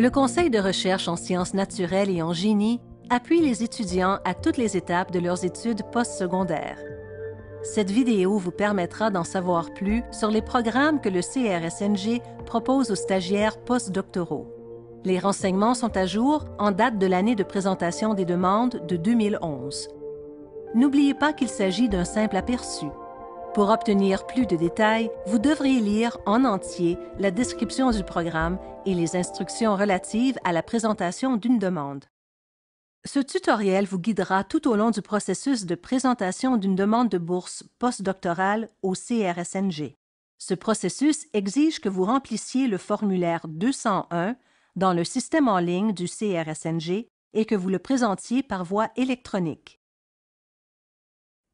Le Conseil de recherche en sciences naturelles et en génie appuie les étudiants à toutes les étapes de leurs études postsecondaires. Cette vidéo vous permettra d'en savoir plus sur les programmes que le CRSNG propose aux stagiaires postdoctoraux. Les renseignements sont à jour en date de l'année de présentation des demandes de 2011. N'oubliez pas qu'il s'agit d'un simple aperçu. Pour obtenir plus de détails, vous devriez lire en entier la description du programme et les instructions relatives à la présentation d'une demande. Ce tutoriel vous guidera tout au long du processus de présentation d'une demande de bourse postdoctorale au CRSNG. Ce processus exige que vous remplissiez le formulaire 201 dans le système en ligne du CRSNG et que vous le présentiez par voie électronique.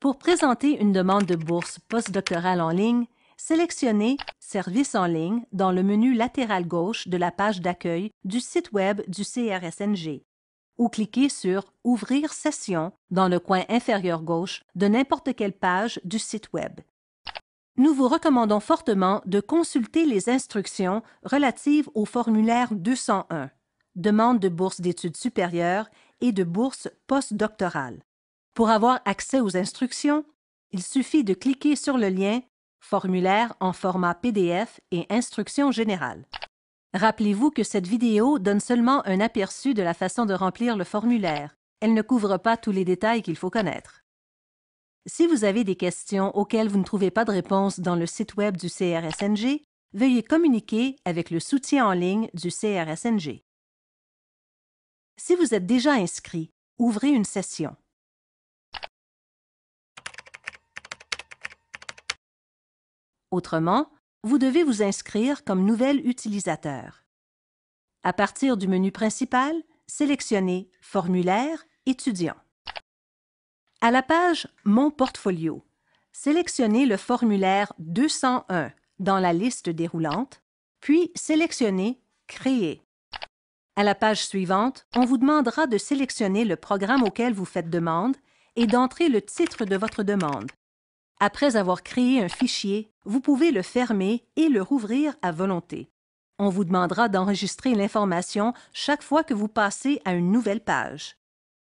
Pour présenter une demande de bourse postdoctorale en ligne, sélectionnez « Services en ligne » dans le menu latéral gauche de la page d'accueil du site Web du CRSNG ou cliquez sur « Ouvrir session » dans le coin inférieur gauche de n'importe quelle page du site Web. Nous vous recommandons fortement de consulter les instructions relatives au formulaire 201, demande de bourse d'études supérieures et de bourse postdoctorale. Pour avoir accès aux instructions, il suffit de cliquer sur le lien « Formulaire en format PDF et instructions générales ». Rappelez-vous que cette vidéo donne seulement un aperçu de la façon de remplir le formulaire. Elle ne couvre pas tous les détails qu'il faut connaître. Si vous avez des questions auxquelles vous ne trouvez pas de réponse dans le site Web du CRSNG, veuillez communiquer avec le soutien en ligne du CRSNG. Si vous êtes déjà inscrit, ouvrez une session. Autrement, vous devez vous inscrire comme nouvel utilisateur. À partir du menu principal, sélectionnez « Formulaire étudiant ». À la page « Mon portfolio », sélectionnez le formulaire 201 dans la liste déroulante, puis sélectionnez « Créer ». À la page suivante, on vous demandera de sélectionner le programme auquel vous faites demande et d'entrer le titre de votre demande. Après avoir créé un fichier, vous pouvez le fermer et le rouvrir à volonté. On vous demandera d'enregistrer l'information chaque fois que vous passez à une nouvelle page.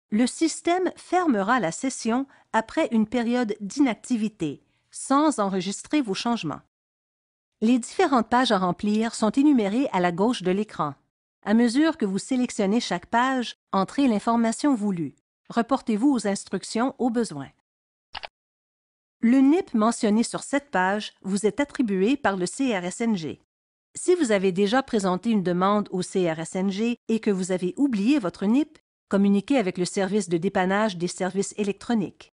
Le système fermera la session après une période d'inactivité, sans enregistrer vos changements. Les différentes pages à remplir sont énumérées à la gauche de l'écran. À mesure que vous sélectionnez chaque page, entrez l'information voulue. Reportez-vous aux instructions au besoin. Le NIP mentionné sur cette page vous est attribué par le CRSNG. Si vous avez déjà présenté une demande au CRSNG et que vous avez oublié votre NIP, communiquez avec le service de dépannage des services électroniques.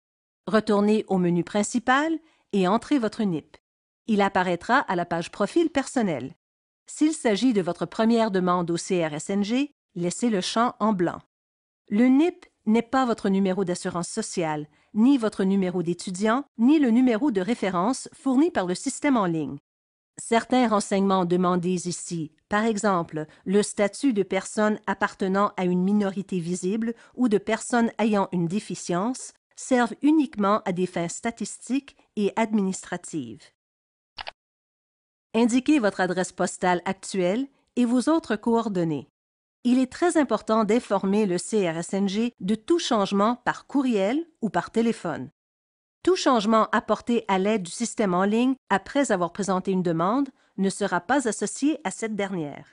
Retournez au menu principal et entrez votre NIP. Il apparaîtra à la page Profil personnel. S'il s'agit de votre première demande au CRSNG, laissez le champ en blanc. Le NIP n'est pas votre numéro d'assurance sociale, ni votre numéro d'étudiant, ni le numéro de référence fourni par le système en ligne. Certains renseignements demandés ici, par exemple le statut de personne appartenant à une minorité visible ou de personne ayant une déficience, servent uniquement à des fins statistiques et administratives. Indiquez votre adresse postale actuelle et vos autres coordonnées. Il est très important d'informer le CRSNG de tout changement par courriel ou par téléphone. Tout changement apporté à l'aide du système en ligne après avoir présenté une demande ne sera pas associé à cette dernière.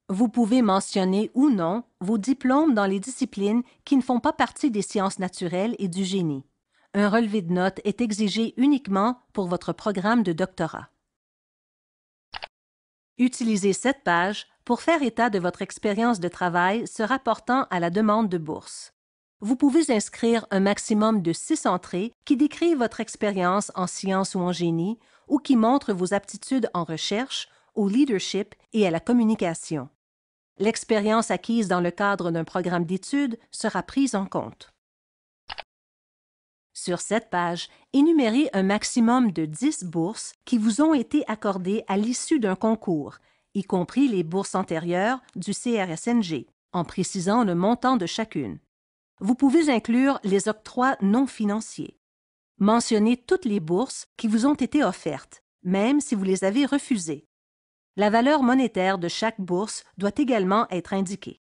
Vous pouvez mentionner ou non vos diplômes dans les disciplines qui ne font pas partie des sciences naturelles et du génie. Un relevé de notes est exigé uniquement pour votre programme de doctorat. Utilisez cette page pour faire état de votre expérience de travail se rapportant à la demande de bourse. Vous pouvez inscrire un maximum de 6 entrées qui décrivent votre expérience en sciences ou en génie ou qui montrent vos aptitudes en recherche, au leadership et à la communication. L'expérience acquise dans le cadre d'un programme d'études sera prise en compte. Sur cette page, énumérez un maximum de 10 bourses qui vous ont été accordées à l'issue d'un concours, y compris les bourses antérieures du CRSNG, en précisant le montant de chacune. Vous pouvez inclure les octrois non financiers. Mentionnez toutes les bourses qui vous ont été offertes, même si vous les avez refusées. La valeur monétaire de chaque bourse doit également être indiquée.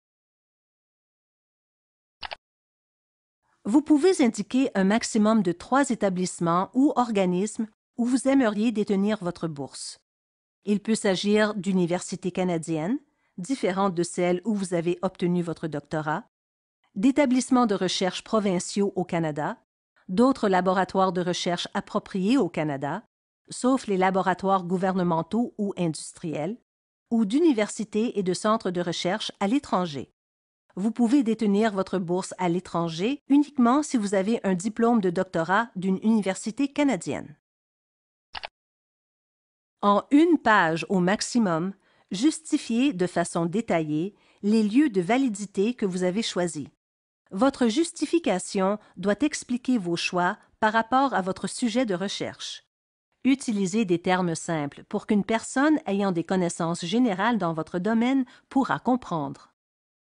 Vous pouvez indiquer un maximum de 3 établissements ou organismes où vous aimeriez détenir votre bourse. Il peut s'agir d'universités canadiennes, différentes de celles où vous avez obtenu votre doctorat, d'établissements de recherche provinciaux au Canada, d'autres laboratoires de recherche appropriés au Canada, sauf les laboratoires gouvernementaux ou industriels, ou d'universités et de centres de recherche à l'étranger. Vous pouvez détenir votre bourse à l'étranger uniquement si vous avez un diplôme de doctorat d'une université canadienne. En une page au maximum, justifiez de façon détaillée les lieux de validité que vous avez choisis. Votre justification doit expliquer vos choix par rapport à votre sujet de recherche. Utilisez des termes simples pour qu'une personne ayant des connaissances générales dans votre domaine pourra comprendre.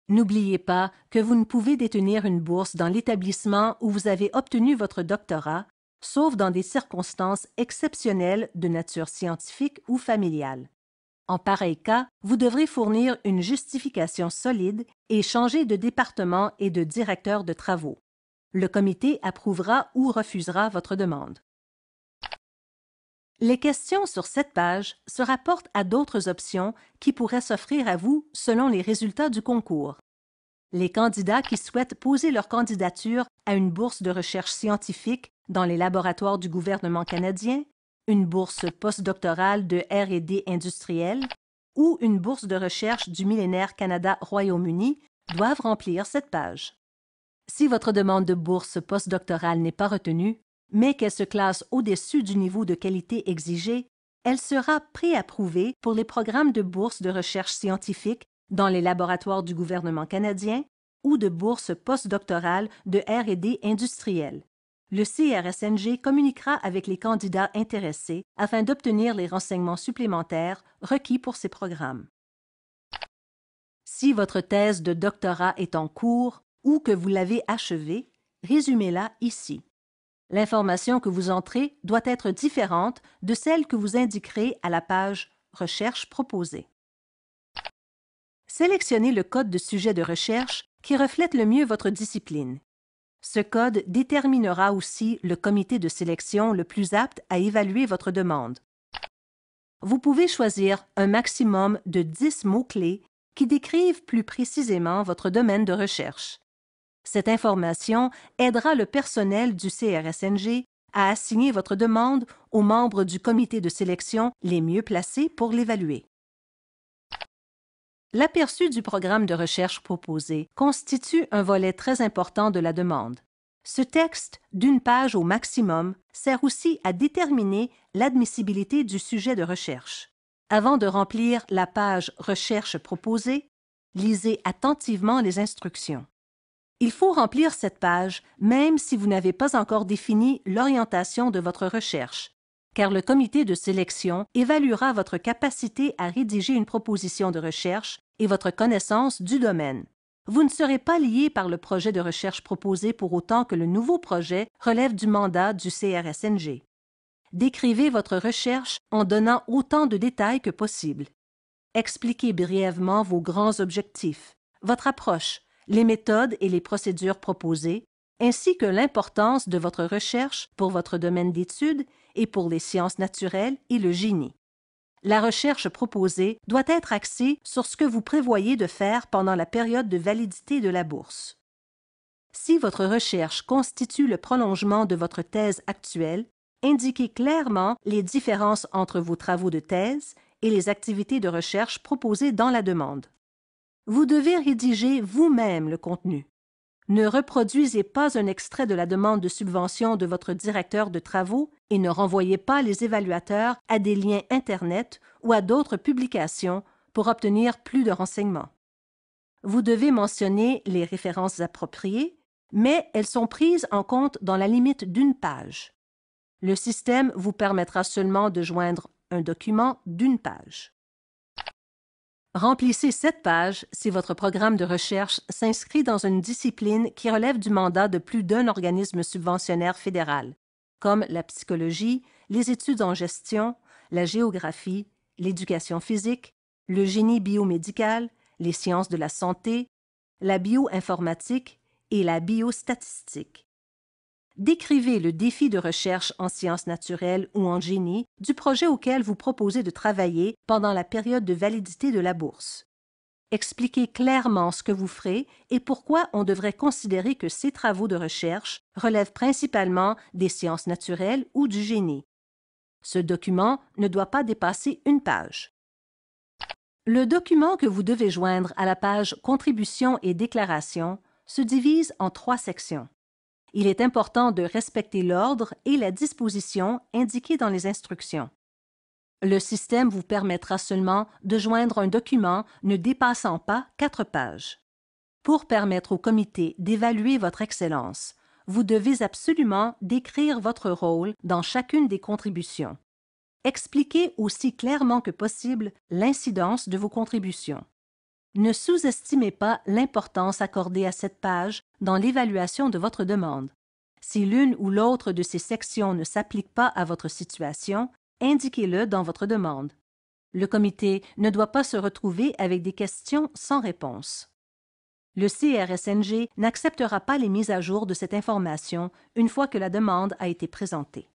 N'oubliez pas que vous ne pouvez détenir une bourse dans l'établissement où vous avez obtenu votre doctorat, sauf dans des circonstances exceptionnelles de nature scientifique ou familiale. En pareil cas, vous devrez fournir une justification solide et changer de département et de directeur de travaux. Le comité approuvera ou refusera votre demande. Les questions sur cette page se rapportent à d'autres options qui pourraient s'offrir à vous selon les résultats du concours. Les candidats qui souhaitent poser leur candidature à une bourse de recherche scientifique dans les laboratoires du gouvernement canadien, une bourse postdoctorale de R&D industrielle ou une bourse de recherche du millénaire Canada-Royaume-Uni doivent remplir cette page. Si votre demande de bourse postdoctorale n'est pas retenue, mais qu'elle se classe au-dessus du niveau de qualité exigé, elle sera préapprouvée pour les programmes de bourse de recherche scientifique dans les laboratoires du gouvernement canadien ou de bourse postdoctorale de R&D industrielle. Le CRSNG communiquera avec les candidats intéressés afin d'obtenir les renseignements supplémentaires requis pour ces programmes. Si votre thèse de doctorat est en cours ou que vous l'avez achevée, résumez-la ici. L'information que vous entrez doit être différente de celle que vous indiquerez à la page « Recherche proposée ». Sélectionnez le code de sujet de recherche qui reflète le mieux votre discipline. Ce code déterminera aussi le comité de sélection le plus apte à évaluer votre demande. Vous pouvez choisir un maximum de 10 mots-clés qui décrivent plus précisément votre domaine de recherche. Cette information aidera le personnel du CRSNG à assigner votre demande aux membres du comité de sélection les mieux placés pour l'évaluer. L'aperçu du programme de recherche proposé constitue un volet très important de la demande. Ce texte, d'une page au maximum, sert aussi à déterminer l'admissibilité du sujet de recherche. Avant de remplir la page « Recherche proposée », lisez attentivement les instructions. Il faut remplir cette page même si vous n'avez pas encore défini l'orientation de votre recherche, car le comité de sélection évaluera votre capacité à rédiger une proposition de recherche et votre connaissance du domaine. Vous ne serez pas lié par le projet de recherche proposé pour autant que le nouveau projet relève du mandat du CRSNG. Décrivez votre recherche en donnant autant de détails que possible. Expliquez brièvement vos grands objectifs, votre approche, les méthodes et les procédures proposées, ainsi que l'importance de votre recherche pour votre domaine d'études et pour les sciences naturelles et le génie. La recherche proposée doit être axée sur ce que vous prévoyez de faire pendant la période de validité de la bourse. Si votre recherche constitue le prolongement de votre thèse actuelle, indiquez clairement les différences entre vos travaux de thèse et les activités de recherche proposées dans la demande. Vous devez rédiger vous-même le contenu. Ne reproduisez pas un extrait de la demande de subvention de votre directeur de travaux et ne renvoyez pas les évaluateurs à des liens Internet ou à d'autres publications pour obtenir plus de renseignements. Vous devez mentionner les références appropriées, mais elles sont prises en compte dans la limite d'une page. Le système vous permettra seulement de joindre un document d'une page. Remplissez cette page si votre programme de recherche s'inscrit dans une discipline qui relève du mandat de plus d'un organisme subventionnaire fédéral, comme la psychologie, les études en gestion, la géographie, l'éducation physique, le génie biomédical, les sciences de la santé, la bioinformatique et la biostatistique. Décrivez le défi de recherche en sciences naturelles ou en génie du projet auquel vous proposez de travailler pendant la période de validité de la bourse. Expliquez clairement ce que vous ferez et pourquoi on devrait considérer que ces travaux de recherche relèvent principalement des sciences naturelles ou du génie. Ce document ne doit pas dépasser une page. Le document que vous devez joindre à la page Contributions et déclarations se divise en 3 sections. Il est important de respecter l'ordre et la disposition indiqués dans les instructions. Le système vous permettra seulement de joindre un document ne dépassant pas 4 pages. Pour permettre au comité d'évaluer votre excellence, vous devez absolument décrire votre rôle dans chacune des contributions. Expliquez aussi clairement que possible l'incidence de vos contributions. Ne sous-estimez pas l'importance accordée à cette page dans l'évaluation de votre demande. Si l'une ou l'autre de ces sections ne s'applique pas à votre situation, indiquez-le dans votre demande. Le comité ne doit pas se retrouver avec des questions sans réponse. Le CRSNG n'acceptera pas les mises à jour de cette information une fois que la demande a été présentée.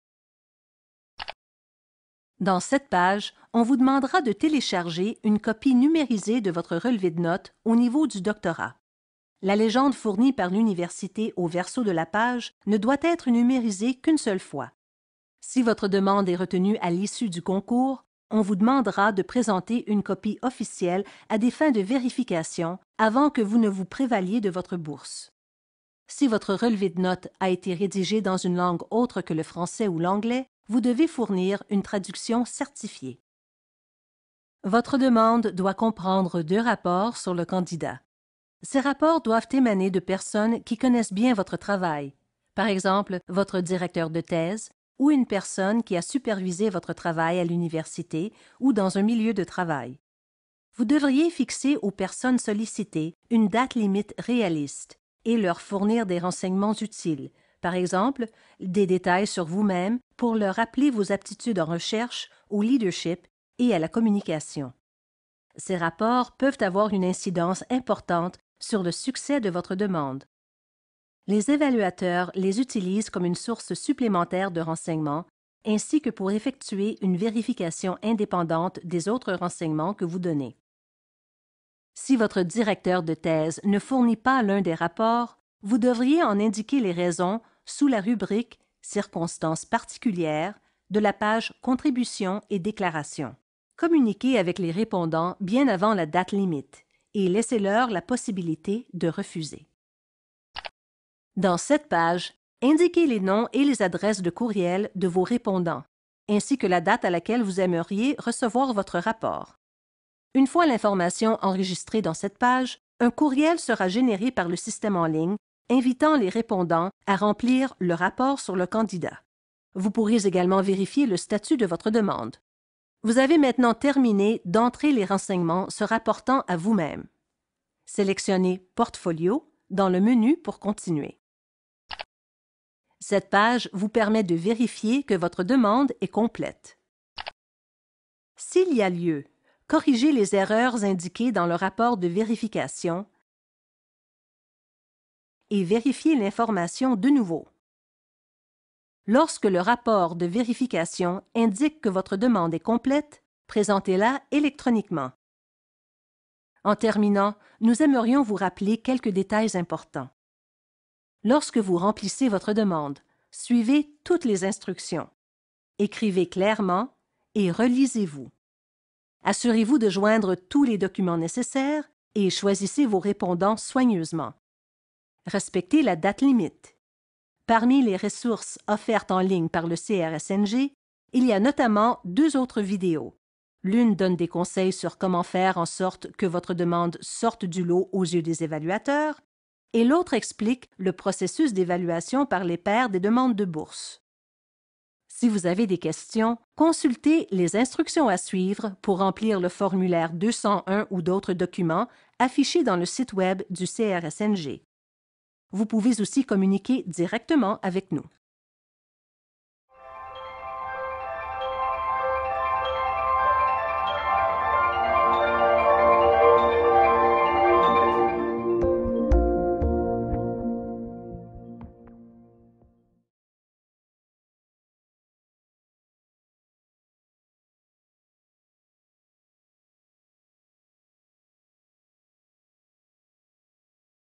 Dans cette page, on vous demandera de télécharger une copie numérisée de votre relevé de notes au niveau du doctorat. La légende fournie par l'université au verso de la page ne doit être numérisée qu'une seule fois. Si votre demande est retenue à l'issue du concours, on vous demandera de présenter une copie officielle à des fins de vérification avant que vous ne vous prévaliez de votre bourse. Si votre relevé de notes a été rédigé dans une langue autre que le français ou l'anglais, vous devez fournir une traduction certifiée. Votre demande doit comprendre 2 rapports sur le candidat. Ces rapports doivent émaner de personnes qui connaissent bien votre travail, par exemple votre directeur de thèse ou une personne qui a supervisé votre travail à l'université ou dans un milieu de travail. Vous devriez fixer aux personnes sollicitées une date limite réaliste et leur fournir des renseignements utiles, par exemple des détails sur vous-même pour leur rappeler vos aptitudes en recherche, au leadership et à la communication. Ces rapports peuvent avoir une incidence importante sur le succès de votre demande. Les évaluateurs les utilisent comme une source supplémentaire de renseignements, ainsi que pour effectuer une vérification indépendante des autres renseignements que vous donnez. Si votre directeur de thèse ne fournit pas l'un des rapports, vous devriez en indiquer les raisons sous la rubrique « Circonstances particulières » de la page « Contributions et déclarations ». Communiquez avec les répondants bien avant la date limite et laissez-leur la possibilité de refuser. Dans cette page, indiquez les noms et les adresses de courriel de vos répondants, ainsi que la date à laquelle vous aimeriez recevoir votre rapport. Une fois l'information enregistrée dans cette page, un courriel sera généré par le système en ligne, invitant les répondants à remplir le rapport sur le candidat. Vous pourrez également vérifier le statut de votre demande. Vous avez maintenant terminé d'entrer les renseignements se rapportant à vous-même. Sélectionnez « Portfolio » dans le menu pour continuer. Cette page vous permet de vérifier que votre demande est complète. S'il y a lieu, corrigez les erreurs indiquées dans le rapport de vérification et vérifiez l'information de nouveau. Lorsque le rapport de vérification indique que votre demande est complète, présentez-la électroniquement. En terminant, nous aimerions vous rappeler quelques détails importants. Lorsque vous remplissez votre demande, suivez toutes les instructions. Écrivez clairement et relisez-vous. Assurez-vous de joindre tous les documents nécessaires et choisissez vos répondants soigneusement. Respectez la date limite. Parmi les ressources offertes en ligne par le CRSNG, il y a notamment 2 autres vidéos. L'une donne des conseils sur comment faire en sorte que votre demande sorte du lot aux yeux des évaluateurs, et l'autre explique le processus d'évaluation par les pairs des demandes de bourse. Si vous avez des questions, consultez les instructions à suivre pour remplir le formulaire 201 ou d'autres documents affichés dans le site Web du CRSNG. Vous pouvez aussi communiquer directement avec nous.